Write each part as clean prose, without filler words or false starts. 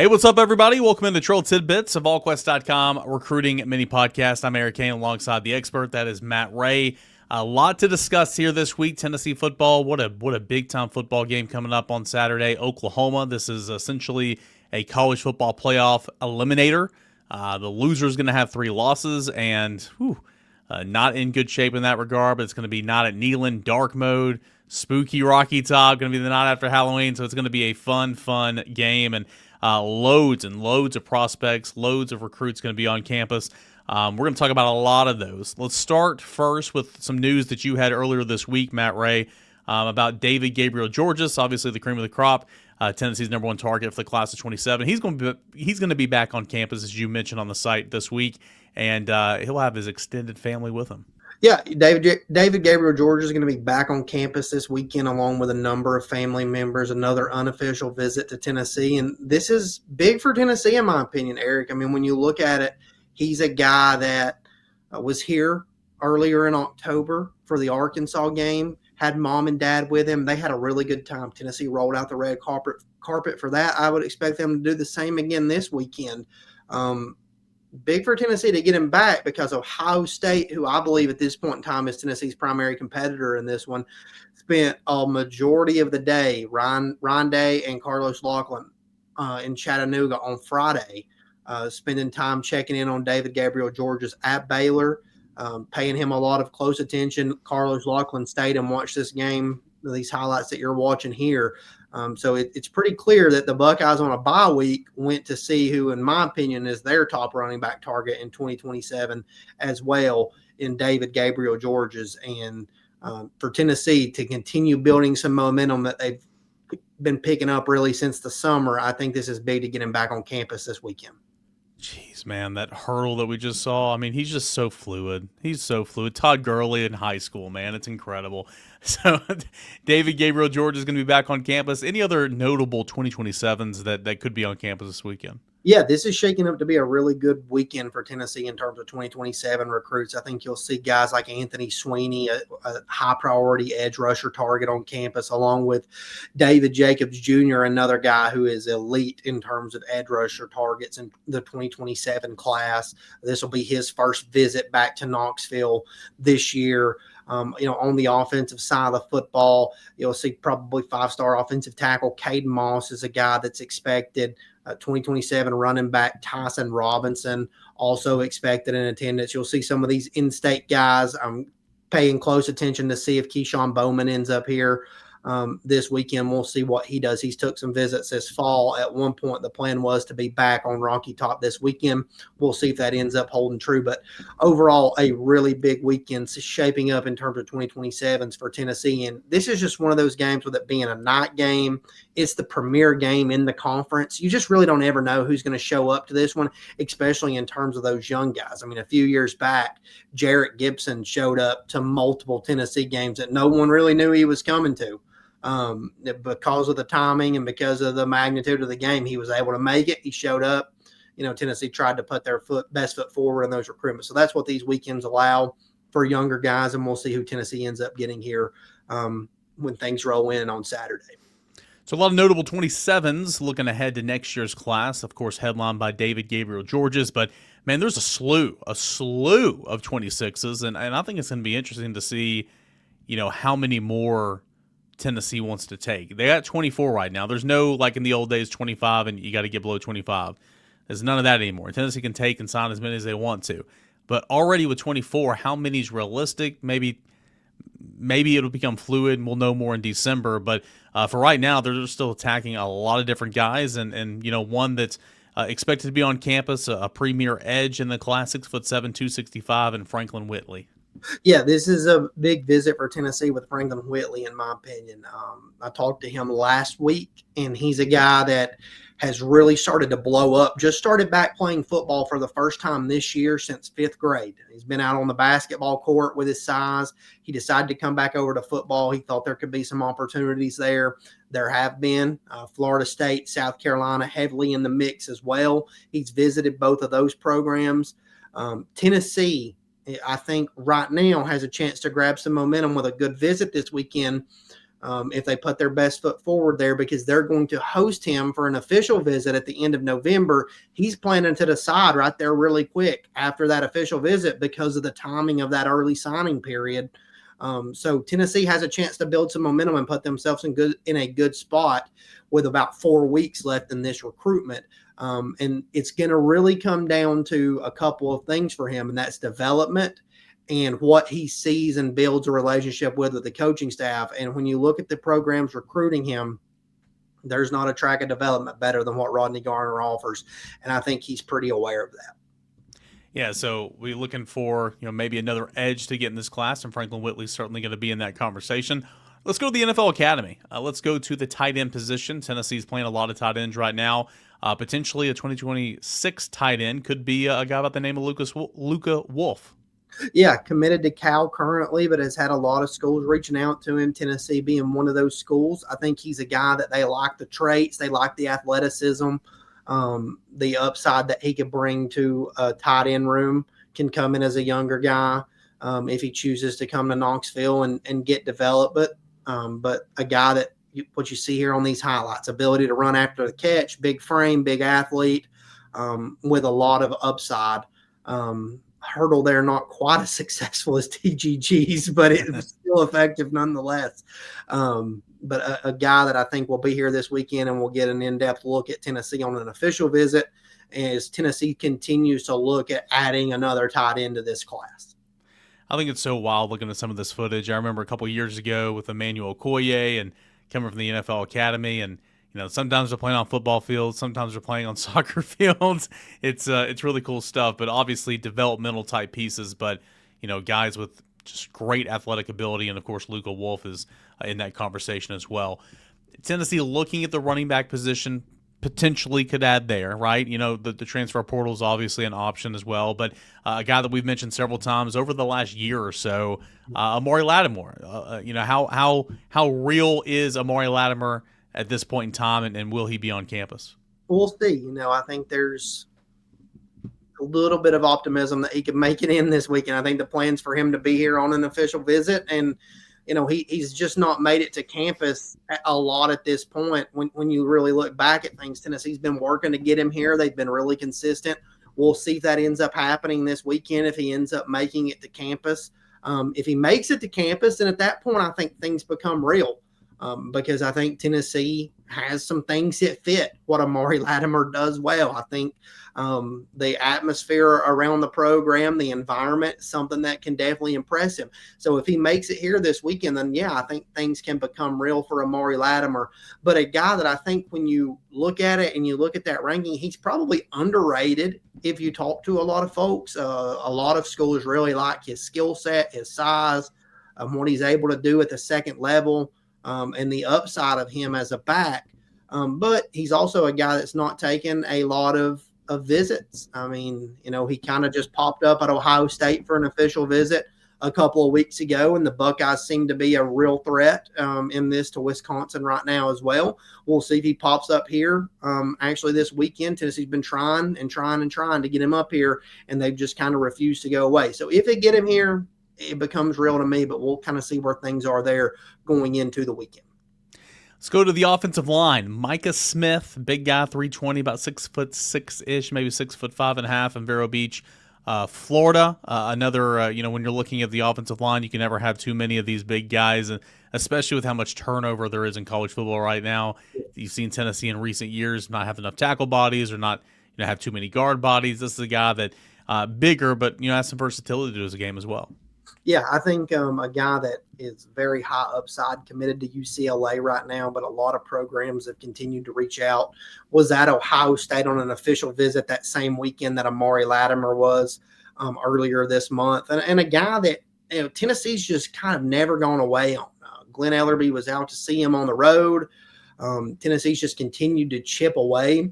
Hey, what's up, everybody? Welcome into Trail Tidbits of Volquest.com recruiting mini podcast. I'm Eric Kane alongside the expert. That is Matt Ray. A lot to discuss here this week. Tennessee football. What a big time football game coming up on Saturday. Oklahoma. This is essentially a college football playoff eliminator. The loser is going to have 3 losses and not in good shape in that regard. But it's going to be not at Neyland, dark mode, spooky Rocky Top. Going to be the night after Halloween, so it's going to be a fun game and. Loads and loads of prospects, loads of recruits going to be on campus. We're going to talk about a lot of those. Let's start first with some news that you had earlier this week, Matt Ray, about David Gabriel Georges, obviously the cream of the crop, Tennessee's number 1 target for the class of 27. He's going to be back on campus, as you mentioned on the site this week, and he'll have his extended family with him. Yeah, David Gabriel Georges is going to be back on campus this weekend along with a number of family members, another unofficial visit to Tennessee. And this is big for Tennessee, in my opinion, Eric. I mean, when you look at it, he's a guy that was here earlier in October for the Arkansas game, had mom and dad with him. They had a really good time. Tennessee rolled out the red carpet for that. I would expect them to do the same again this weekend. Big for Tennessee to get him back because Ohio State, who I believe at this point in time is Tennessee's primary competitor in this one, spent a majority of the day, Ryan Day and Carlos Laughlin in Chattanooga on Friday, spending time checking in on David Gabriel Georges at Baylor, paying him a lot of close attention. Carlos Laughlin stayed and watched this game, these highlights that you're watching here. So it's pretty clear that the Buckeyes on a bye week went to see who, in my opinion, is their top running back target in 2027 as well in David Gabriel Georges. And for Tennessee to continue building some momentum that they've been picking up really since the summer, I think this is big to get him back on campus this weekend. Jeez, man, that hurdle that we just saw. I mean, he's just so fluid. He's so fluid. Todd Gurley in high school, man. It's incredible. So David Gabriel Georges is going to be back on campus. Any other notable 2027s that could be on campus this weekend? Yeah, this is shaking up to be a really good weekend for Tennessee in terms of 2027 recruits. I think you'll see guys like Anthony Sweeney, a high-priority edge rusher target on campus, along with David Jacobs Jr., another guy who is elite in terms of edge rusher targets in the 2027 class. This will be his first visit back to Knoxville this year. On the offensive side of the football, you'll see probably 5-star offensive tackle Caden Moss is a guy that's expected. 2027 running back Tyson Robinson also expected in attendance. You'll see some of these in-state guys. I'm paying close attention to see if Keyshawn Bowman ends up here this weekend. We'll see what he does. He's took some visits this fall. At one point, the plan was to be back on Rocky Top this weekend. We'll see if that ends up holding true. But overall, a really big weekend shaping up in terms of 2027s for Tennessee. And this is just one of those games with it being a night game. It's the premier game in the conference. You just really don't ever know who's going to show up to this one, especially in terms of those young guys. I mean, a few years back, Jarrett Gibson showed up to multiple Tennessee games that no one really knew he was coming to. Because of the timing and because of the magnitude of the game, he was able to make it. He showed up. Tennessee tried to put their best foot forward in those recruitments. So that's what these weekends allow for younger guys, and we'll see who Tennessee ends up getting here when things roll in on Saturday. So a lot of notable 27s looking ahead to next year's class, of course, headlined by David Gabriel Georges. But, man, there's a slew of 26s, and I think it's going to be interesting to see, how many more Tennessee wants to take. They got 24 right now. There's no, like in the old days, 25 and you got to get below 25. There's none of that anymore. Tennessee can take and sign as many as they want to. But already with 24, how many is realistic? Maybe it'll become fluid and we'll know more in December. But for right now, they're still attacking a lot of different guys. And one that's expected to be on campus, a premier edge in the class, 6'7", 265, and Franklin Whitley. Yeah, this is a big visit for Tennessee with Franklin Whitley, in my opinion. I talked to him last week, and he's a guy that has really started to blow up, just started back playing football for the first time this year since 5th grade. He's been out on the basketball court with his size. He decided to come back over to football. He thought there could be some opportunities there. There have been. Florida State, South Carolina heavily in the mix as well. He's visited both of those programs. Tennessee, I think right now has a chance to grab some momentum with a good visit this weekend if they put their best foot forward there, because they're going to host him for an official visit at the end of November. He's planning to decide right there really quick after that official visit because of the timing of that early signing period. So Tennessee has a chance to build some momentum and put themselves in a good spot with about 4 weeks left in this recruitment. And it's going to really come down to a couple of things for him, and that's development and what he sees and builds a relationship with the coaching staff. And when you look at the programs recruiting him, there's not a track of development better than what Rodney Garner offers. And I think he's pretty aware of that. Yeah, so we're looking for maybe another edge to get in this class, and Franklin Whitley's certainly going to be in that conversation. Let's go to the NFL Academy. Let's go to the tight end position. Tennessee's playing a lot of tight ends right now. Potentially a 2026 tight end could be a guy by the name of Luka Wolf. Yeah, committed to Cal currently, but has had a lot of schools reaching out to him, Tennessee being one of those schools. I think he's a guy that they like the traits, they like the athleticism, the upside that he could bring to a tight end room. Can come in as a younger guy if he chooses to come to Knoxville and get developed. But a guy that what you see here on these highlights, ability to run after the catch, big frame, big athlete, with a lot of upside. Hurdle there, not quite as successful as TGG's, but it was still effective nonetheless. But a guy that I think will be here this weekend, and we'll get an in-depth look at Tennessee on an official visit as Tennessee continues to look at adding another tight end to this class. I think it's so wild looking at some of this footage. I remember a couple of years ago with Emmanuel Okoye and coming from the NFL Academy, and sometimes they're playing on football fields, sometimes they're playing on soccer fields. It's really cool stuff, but obviously developmental type pieces. But guys with just great athletic ability, and of course Luka Wolf is in that conversation as well. Tennessee looking at the running back position potentially could add there, right? The transfer portal is obviously an option as well, but a guy that we've mentioned several times over the last year or so, Amari Lattimore. How real is Amari Lattimore at this point in time, and will he be on campus? We'll see. I think there's a little bit of optimism that he could make it in this weekend. I think the plan's for him to be here on an official visit, and he's just not made it to campus a lot at this point. When you really look back at things, Tennessee's been working to get him here. They've been really consistent. We'll see if that ends up happening this weekend, if he ends up making it to campus. If he makes it to campus, then at that point, I think things become real. Because I think Tennessee has some things that fit what Amari Lattimore does well. I think the atmosphere around the program, the environment, something that can definitely impress him. So if he makes it here this weekend, then yeah, I think things can become real for Amari Lattimore. But a guy that I think when you look at it and you look at that ranking, he's probably underrated if you talk to a lot of folks. A lot of schools really like his skill set, his size, what he's able to do at the second level. And the upside of him as a back. But he's also a guy that's not taken a lot of visits. I mean, he kind of just popped up at Ohio State for an official visit a couple of weeks ago, and the Buckeyes seem to be a real threat in this to Wisconsin right now as well. We'll see if he pops up here. Actually, this weekend, Tennessee's been trying to get him up here, and they've just kind of refused to go away. So if they get him here, it becomes real to me, but we'll kind of see where things are there going into the weekend. Let's go to the offensive line. Micah Smith, big guy, 320, about 6'6" maybe 6'5.5" in Vero Beach, Florida. Another, when you're looking at the offensive line, you can never have too many of these big guys, and especially with how much turnover there is in college football right now. You've seen Tennessee in recent years not have enough tackle bodies or not have too many guard bodies. This is a guy that bigger, but has some versatility to his game as well. Yeah, I think a guy that is very high upside, committed to UCLA right now, but a lot of programs have continued to reach out. Was at Ohio State on an official visit that same weekend that Amari Lattimore was earlier this month. And a guy that Tennessee's just kind of never gone away on. Glenn Ellerby was out to see him on the road. Tennessee's just continued to chip away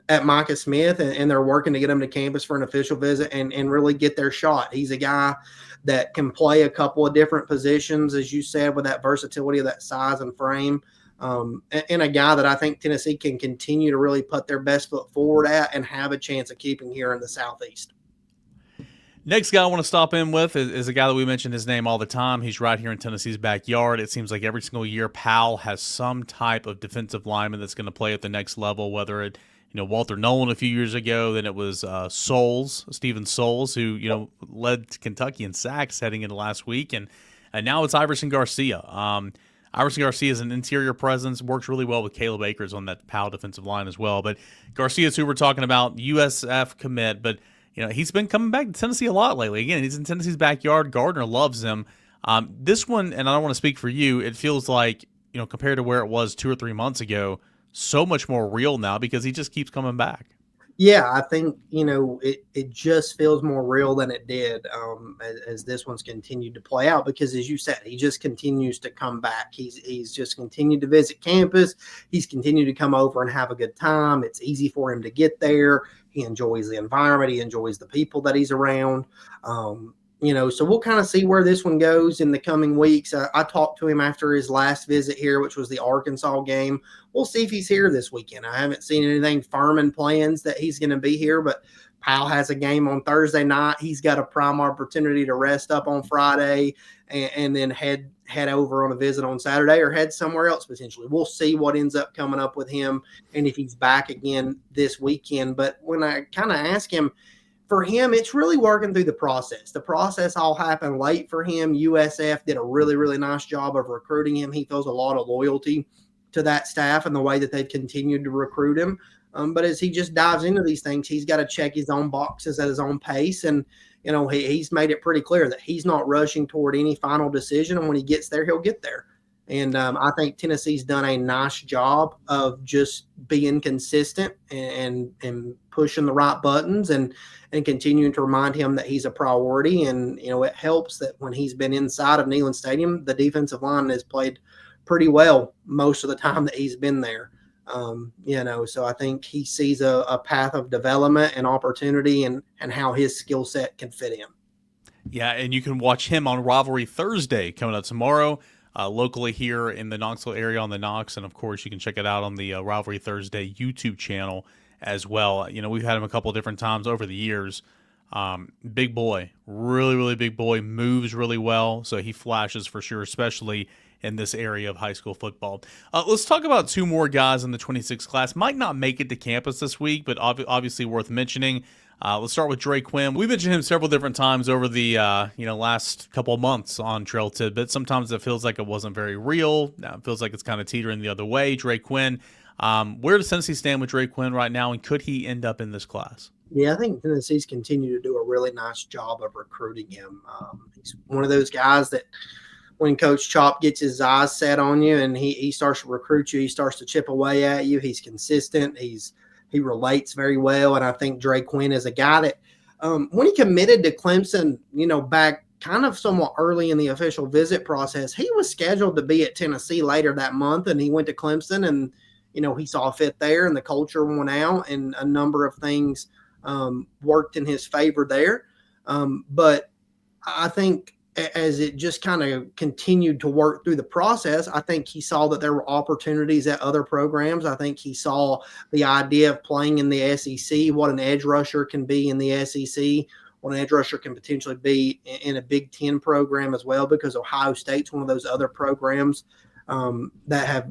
at Micah Smith, and they're working to get him to campus for an official visit and really get their shot. He's a guy that can play a couple of different positions, as you said, with that versatility of that size and frame. And a guy that I think Tennessee can continue to really put their best foot forward at and have a chance of keeping here in the Southeast. Next guy I want to stop in with is a guy that we mention his name all the time. He's right here in Tennessee's backyard. It seems like every single year, Powell has some type of defensive lineman that's going to play at the next level. Whether it, Walter Nolan a few years ago, then it was Stephen Souls, who led Kentucky in sacks heading into last week, and now it's Iverson Garcia. Iverson Garcia is an interior presence, works really well with Caleb Akers on that Powell defensive line as well. But Garcia's who we're talking about, USF commit, but he's been coming back to Tennessee a lot lately. Again, he's in Tennessee's backyard. Gardner loves him. This one, and I don't want to speak for you, it feels like, compared to where it was 2 or 3 months ago, so much more real now because he just keeps coming back. Yeah, I think, it just feels more real than it did as this one's continued to play out because, as you said, he just continues to come back. He's just continued to visit campus. He's continued to come over and have a good time. It's easy for him to get there. He enjoys the environment. He enjoys the people that he's around. So we'll kind of see where this one goes in the coming weeks. I talked to him after his last visit here, which was the Arkansas game. We'll see if he's here this weekend. I haven't seen anything firm in plans that he's going to be here, but Powell has a game on Thursday night. He's got a prime opportunity to rest up on Friday and then head over on a visit on Saturday or head somewhere else potentially. We'll see what ends up coming up with him and if he's back again this weekend. But when I kind of ask him, for him, it's really working through the process. The process all happened late for him. USF did a really, really nice job of recruiting him. He feels a lot of loyalty to that staff and the way that they've continued to recruit him. But as he just dives into these things, he's got to check his own boxes at his own pace. And, he's made it pretty clear that he's not rushing toward any final decision. And when he gets there, he'll get there. And I think Tennessee's done a nice job of just being consistent and pushing the right buttons and continuing to remind him that he's a priority. And, it helps that when he's been inside of Neyland Stadium, the defensive line has played pretty well most of the time that he's been there. So I think he sees a path of development and opportunity and how his skill set can fit in. Yeah, and you can watch him on Rivalry Thursday coming up tomorrow. Locally here in the Knoxville area on the Knox, and of course you can check it out on the Rivalry Thursday YouTube channel as well. We've had him a couple of different times over the years. Big boy, really, really big boy, moves really well, so he flashes for sure, especially in this area of high school football. Let's talk about 2 more guys in the 26 class. Might not make it to campus this week, but obviously worth mentioning. Let's start with Dre Quinn. We mentioned him several different times over the last couple of months on Trail Tidbits. Sometimes it feels like it wasn't very real. Now it feels like it's kind of teetering the other way. Dre Quinn. Where does Tennessee stand with Dre Quinn right now, and could he end up in this class? Yeah, I think Tennessee's continued to do a really nice job of recruiting him. He's one of those guys that when Coach Chop gets his eyes set on you and he starts to recruit you, he starts to chip away at you. He's consistent. He relates very well. And I think Dre Quinn is a guy that when he committed to Clemson, back kind of somewhat early in the official visit process, he was scheduled to be at Tennessee later that month. And he went to Clemson and, he saw a fit there and the culture went out and a number of things worked in his favor there. But I think as it just kind of continued to work through the process, I think he saw that there were opportunities at other programs. I think he saw the idea of playing in the SEC, what an edge rusher can be in the SEC, what an edge rusher can potentially be in a Big Ten program as well, because Ohio State's one of those other programs that have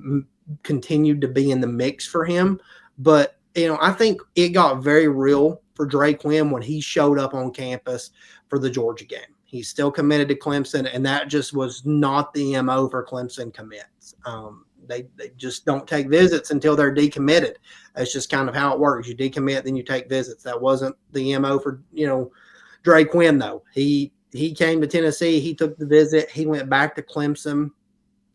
continued to be in the mix for him. But, I think it got very real for Dre Quinn when he showed up on campus for the Georgia game. He's still committed to Clemson, and that just was not the MO for Clemson commits. They just don't take visits until they're decommitted. That's just kind of how it works. You decommit, then you take visits. That wasn't the MO for, Dre Quinn, though. He came to Tennessee. He took the visit. He went back to Clemson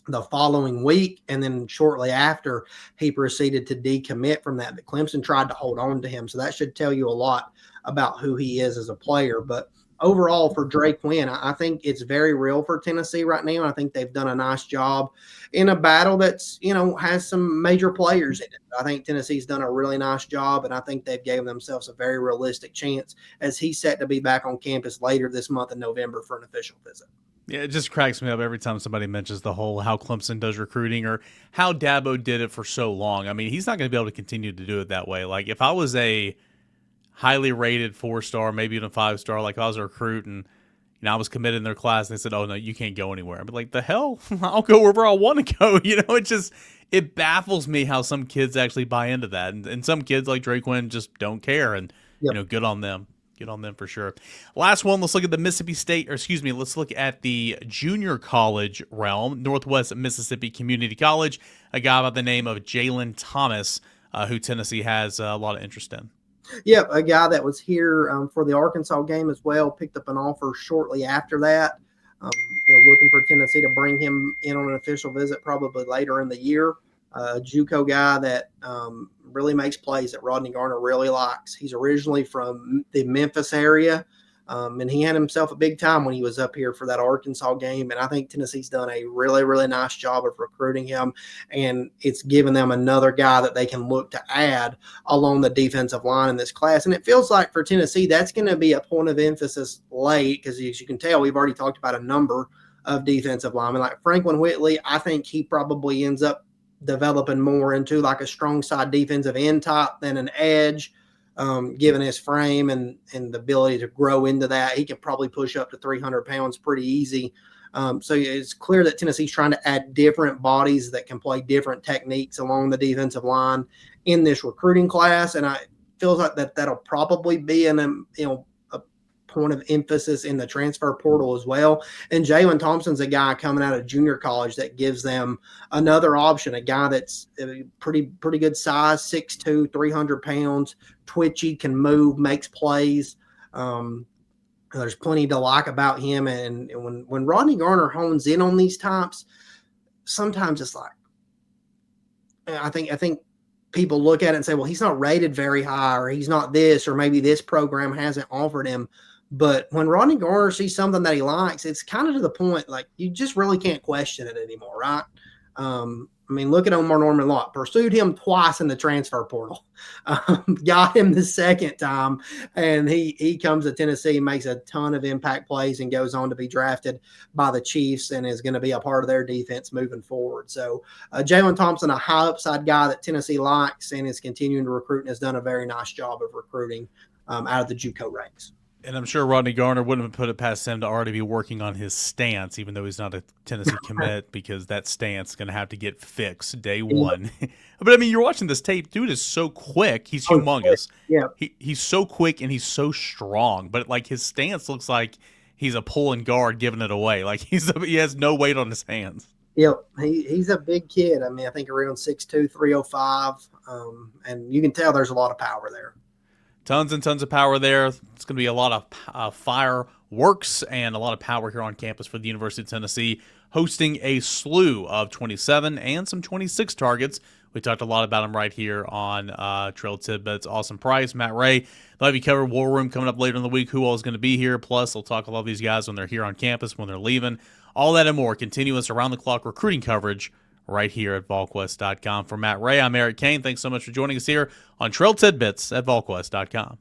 the following week, and then shortly after, he proceeded to decommit from that. But Clemson tried to hold on to him, so that should tell you a lot about who he is as a player. But overall, for Dre Quinn, I think it's very real for Tennessee right now. I think they've done a nice job in a battle that's, has some major players in it. I think Tennessee's done a really nice job, and I think they've given themselves a very realistic chance as he's set to be back on campus later this month in November for an official visit. Yeah, it just cracks me up every time somebody mentions the whole how Clemson does recruiting or how Dabo did it for so long. I mean, he's not going to be able to continue to do it that way. Like, if I was a highly rated 4-star, maybe even a 5-star. Like if I was a recruit and I was committed in their class, and they said, "Oh no, you can't go anywhere." I'd be like, "The hell? I'll go wherever I want to go." It baffles me how some kids actually buy into that, and some kids like Dre Quinn just don't care. And Yep. good on them. Good on them for sure. Last one, let's look at the Mississippi State, or excuse me, let's look at the junior college realm. Northwest Mississippi Community College, a guy by the name of Jalen Thomas, who Tennessee has a lot of interest in. Yeah, a guy that was here for the Arkansas game as well, picked up an offer shortly after that. Looking for Tennessee to bring him in on an official visit probably later in the year. A JUCO guy that really makes plays that Rodney Garner really likes. He's originally from the Memphis area, and he had himself a big time when he was up here for that Arkansas game. And I think Tennessee's done a really, really nice job of recruiting him, and it's given them another guy that they can look to add along the defensive line in this class. And it feels like for Tennessee, that's going to be a point of emphasis late because, as you can tell, we've already talked about a number of defensive linemen. Like Franklin Whitley, I think he probably ends up developing more into like a strong side defensive end type than an edge, given his frame and the ability to grow into that. He can probably push up to 300 pounds pretty easy. So it's clear that Tennessee's trying to add different bodies that can play different techniques along the defensive line in this recruiting class. And I feels like that'll probably be a point of emphasis in the transfer portal as well. And Jalen Thompson's a guy coming out of junior college that gives them another option, a guy that's pretty good size, 6'2", 300 pounds, twitchy, can move, makes plays. There's plenty to like about him. And when Rodney Garner hones in on these types, sometimes it's like, I think people look at it and say, well, he's not rated very high, or he's not this, or maybe this program hasn't offered him. But when Rodney Garner sees something that he likes, it's kind of to the point, like, you just really can't question it anymore, right? Look at Omar Norman Lott. Pursued him twice in the transfer portal. Got him the second time, and he comes to Tennessee, makes a ton of impact plays, and goes on to be drafted by the Chiefs and is going to be a part of their defense moving forward. So Jalen Thompson, a high upside guy that Tennessee likes and is continuing to recruit and has done a very nice job of recruiting out of the JUCO ranks. And I'm sure Rodney Garner wouldn't have put it past him to already be working on his stance, even though he's not a Tennessee commit, because that stance is going to have to get fixed day one. But, you're watching this tape. Dude is so quick. He's humongous. Yeah. He's so quick and he's so strong. But, his stance looks like he's a pulling guard giving it away. Like, he has no weight on his hands. Yep, he's a big kid. I think around 6'2", 305, and you can tell there's a lot of power there. Tons and tons of power there. It's going to be a lot of fireworks and a lot of power here on campus for the University of Tennessee, hosting a slew of 27 and some 26 targets. We talked a lot about them right here on Trail Tidbits. Awesome Price, Matt Ray. They'll have you covered. War Room coming up later in the week. Who all is going to be here? Plus, they'll talk a lot of these guys when they're here on campus, when they're leaving. All that and more. Continuous around-the-clock recruiting coverage right here at Volquest.com. For Matt Ray, I'm Eric Kane. Thanks so much for joining us here on Trail Tidbits at Volquest.com.